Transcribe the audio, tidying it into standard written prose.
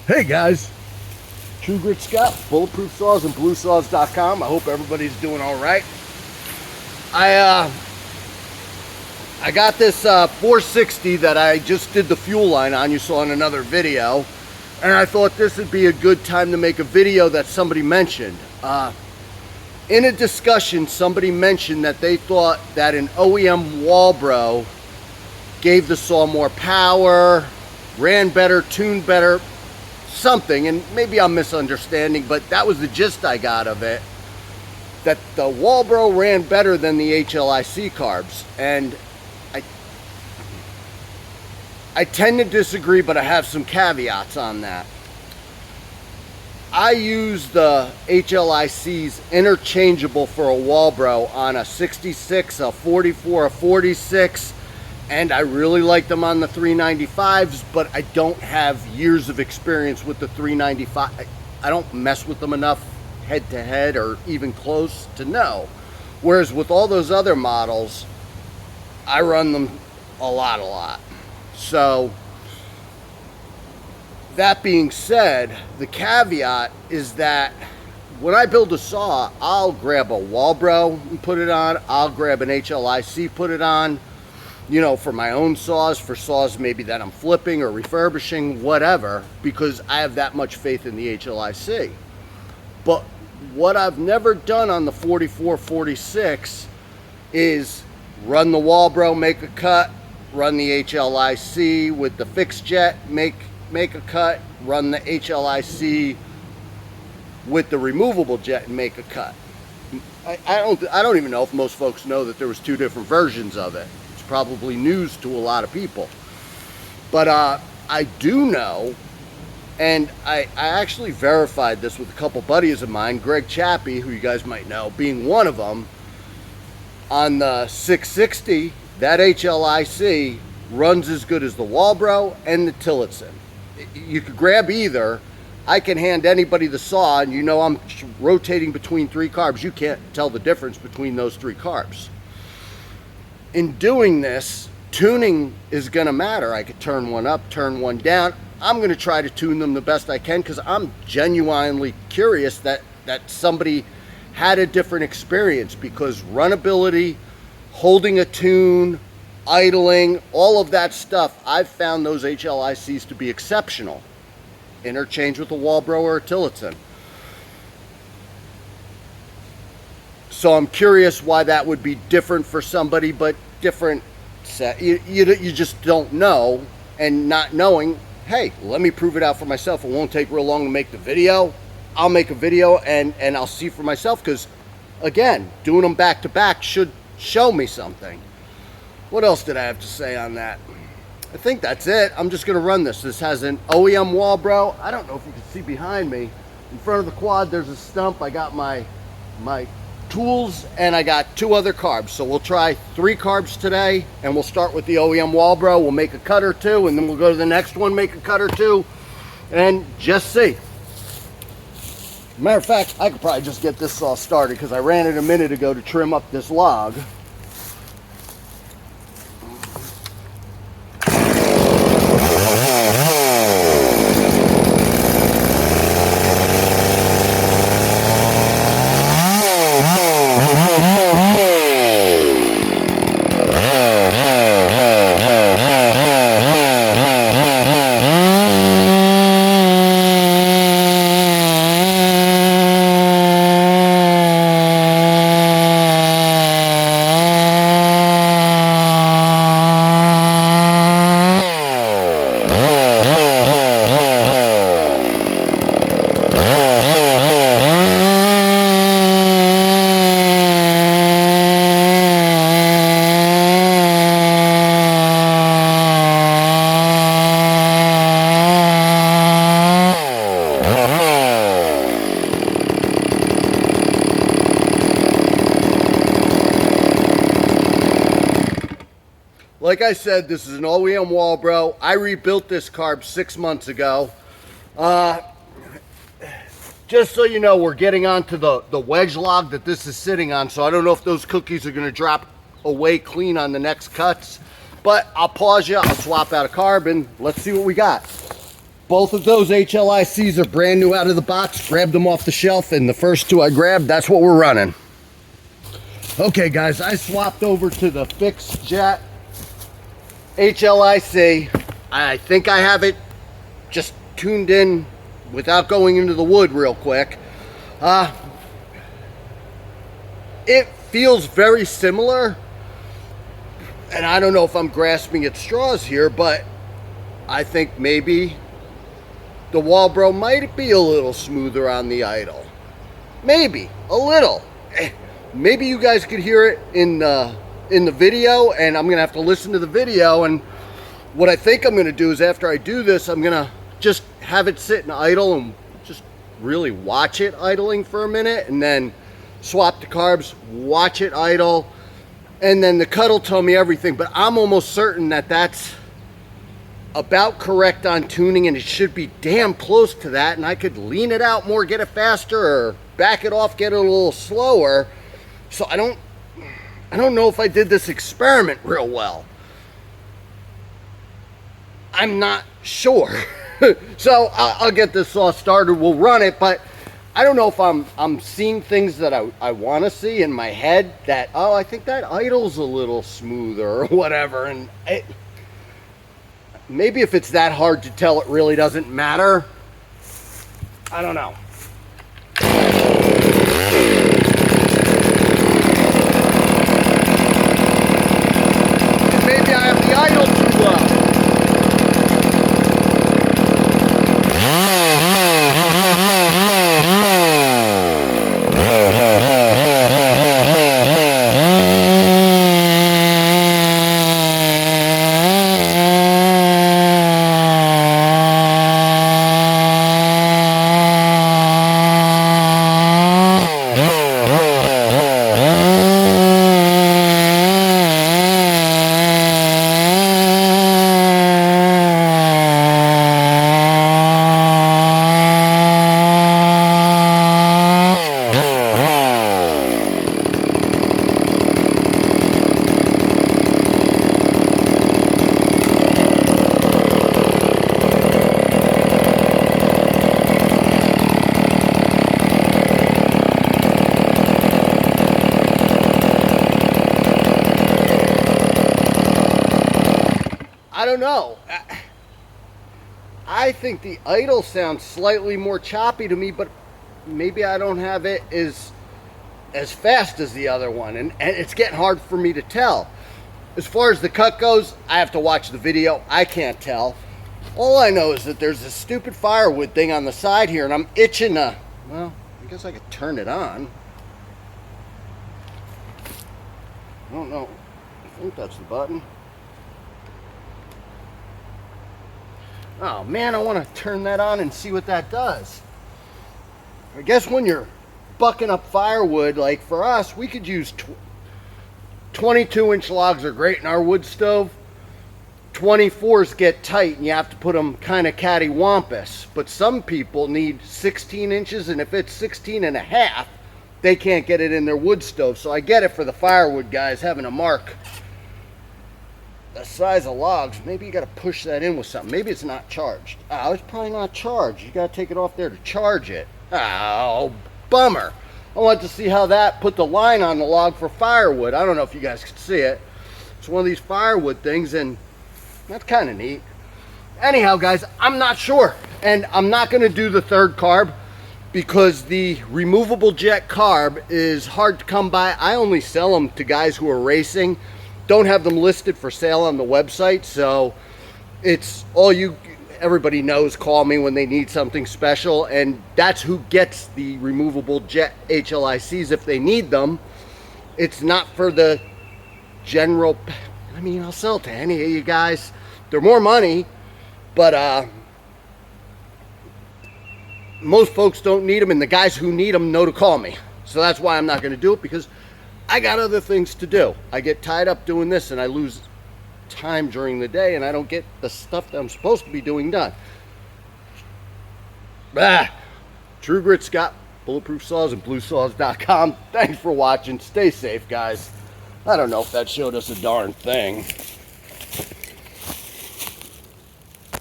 Hey guys, True Grit Scott, Bulletproof Saws and BLUESAWS.com. I hope everybody's doing all right. I got this 460 that I just did the fuel line on, you saw in another video, and I thought this would be a good time to make a video that somebody mentioned. In a discussion, somebody mentioned that they thought that an OEM Walbro gave the saw more power, ran better, tuned better, something, and maybe I'm misunderstanding, but that was the gist I got of it, that the Walbro ran better than the HLIC carbs. And I tend to disagree, but I have some caveats on that. I use the HLICs interchangeable for a Walbro on a 66, a 44, a 46, and I really like them on the 395s, but I don't have years of experience with the 395. I don't mess with them enough head to head or even close to know. Whereas with all those other models, I run them a lot. So that being said, the caveat is that when I build a saw, I'll grab a Walbro and put it on. I'll grab an HLIC, put it on. You know, for my own saws, for saws maybe that I'm flipping or refurbishing, whatever, because I have that much faith in the HLIC. But what I've never done on the 44, 46 is run the Walbro, make a cut, run the HLIC with the fixed jet, make a cut, run the HLIC with the removable jet and make a cut. I don't even know if most folks know that there was two different versions of it. Probably news to a lot of people, but I do know, and I actually verified this with a couple buddies of mine, Greg Chappie, who you guys might know, being one of them. On the 660, that HLIC runs as good as the Walbro and the Tillotson. You could grab either. I can hand anybody the saw, and you know I'm rotating between three carbs. You can't tell the difference between those three carbs. In doing this, tuning is going to matter. I could turn one up, turn one down. I'm going to try to tune them the best I can because I'm genuinely curious that somebody had a different experience, because runnability, holding a tune, idling, all of that stuff, I've found those HLICs to be exceptional. Interchange with a Walbro or a Tillotson. So I'm curious why that would be different for somebody, but different set. You just don't know, and not knowing, hey, let me prove it out for myself. It won't take real long to make the video. I'll make a video and I'll see for myself, because again, doing them back to back should show me something. What else did I have to say on that? I think that's it. I'm just going to run this. This has an OEM Walbro. I don't know if you can see behind me. In front of the quad, there's a stump. I got my tools, and I got two other carbs. So we'll try three carbs today, and we'll start with the OEM Walbro. We'll make a cut or two, and then we'll go to the next one, make a cut or two, and just see. Matter of fact, I could probably just get this saw started because I ran it a minute ago to trim up this log. Like I said, this is an OEM Walbro. I rebuilt this carb 6 months ago. Just so you know, we're getting onto the wedge log that this is sitting on, so I don't know if those cookies are going to drop away clean on the next cuts. But I'll pause you, I'll swap out a carb, and let's see what we got. Both of those HLICs are brand new out of the box. Grabbed them off the shelf, and the first two I grabbed, that's what we're running. Okay guys, I swapped over to the fixed jet HLIC. I think I have it just tuned in without going into the wood real quick. It feels very similar, and I don't know if I'm grasping at straws here, but I think maybe the Walbro might be a little smoother on the idle. Maybe a little. Maybe you guys could hear it in the video, and I'm gonna have to listen to the video. And what I think I'm gonna do is, after I do this, I'm gonna just have it sit and idle and just really watch it idling for a minute, and then swap the carbs, watch it idle, and then the cut will tell me everything. But I'm almost certain that that's about correct on tuning, and it should be damn close to that, and I could lean it out more, get it faster, or back it off, get it a little slower. So I don't know if I did this experiment real well. I'm not sure. So I'll get this saw started, we'll run it, but I don't know if I'm seeing things that I want to see in my head, that, oh, I think that idle's a little smoother or whatever. And maybe if it's that hard to tell, it really doesn't matter. I don't know. And maybe I have the idle too low. I don't know. I think the idle sounds slightly more choppy to me, but maybe I don't have it as fast as the other one, and it's getting hard for me to tell. As far as the cut goes, I have to watch the video. I can't tell. All I know is that there's this stupid firewood thing on the side here, and I'm itching to, well, I guess I could turn it on. I don't know. I think that's the button. Oh man, I want to turn that on and see what that does. I guess when you're bucking up firewood, like for us, we could use 22-inch logs are great in our wood stove. 24s get tight and you have to put them kind of cattywampus. But some people need 16 inches, and if it's 16 and a half, they can't get it in their wood stove. So I get it for the firewood guys having a mark the size of logs. Maybe you got to push that in with something. Maybe it's not charged. Oh, it's probably not charged. You got to take it off there to charge it. Oh, bummer. I want to see how that put the line on the log for firewood. I don't know if you guys can see it. It's one of these firewood things, and that's kind of neat. Anyhow, guys, I'm not sure. And I'm not going to do the third carb because the removable jet carb is hard to come by. I only sell them to guys who are racing. Don't have them listed for sale on the website, so it's all you, everybody knows, call me when they need something special, and that's who gets the removable jet HLICs if they need them. It's not for the general. I mean, I'll sell to any of you guys. They're more money, but most folks don't need them, and the guys who need them know to call me. So that's why I'm not going to do it, because I got other things to do. I get tied up doing this, and I lose time during the day, and I don't get the stuff that I'm supposed to be doing done. True Grit Scott, Bulletproof Saws, and BLUESAWS.com. Thanks for watching. Stay safe, guys. I don't know if that showed us a darn thing.